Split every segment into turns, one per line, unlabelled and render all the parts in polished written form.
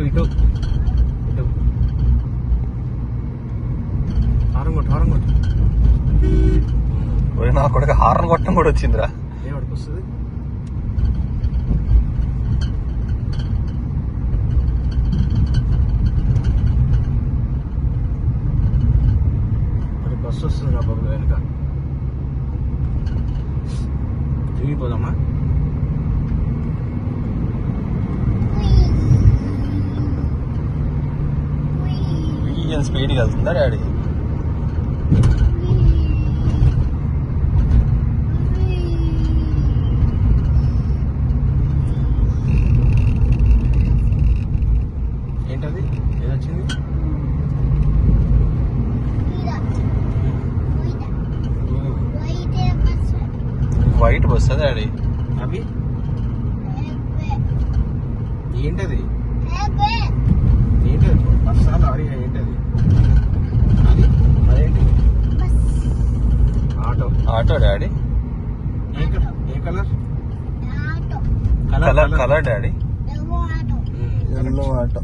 ఇటు ఇటు హారం కొట్టు
నా కొడుకు హార్న్ కొట్టడం కూడా వచ్చిందిరా.
ఏవాడికి వస్తుంది? మరి బస్సు వస్తుంది నా బాబు వెనుక. తిరిగిపోదామా?
స్పీడ్గా వెళ్తుందా డాడీ?
ఏంటది? ఏదొచ్చింది?
వైట్ బస్సా డాడీ?
అవి ఏంటది? ఏంటది? బస్సా లారీ? ఏంటది? అది అదేంటి? ఆటో.
Auto daddy?
ఏ colour?
Colour daddy? Yellow auto.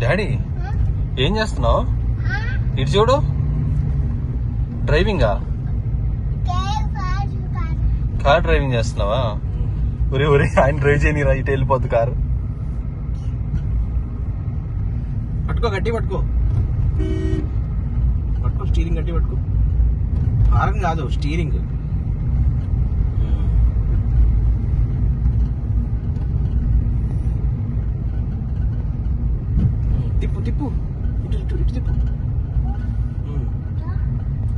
Daddy ఏం చేస్తున్నావు? ఇటు చూడు. డ్రైవింగా? కార్ డ్రైవింగ్ చేస్తున్నావా? ఒరే ఆయన డ్రైవ్ చేయనిరా, ఇటు వెళ్ళిపోద్దు కారు.
పట్టుకో, గట్టి పట్టుకో, స్టీరింగ్ గట్టి పట్టుకో. హారన్ కాదు, స్టీరింగ్. తిప్పు తిప్పు, ఇటు ఇటు ఇటు తిప్పు.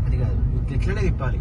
అది కాదు, ఇట్లనే తిప్పాలి.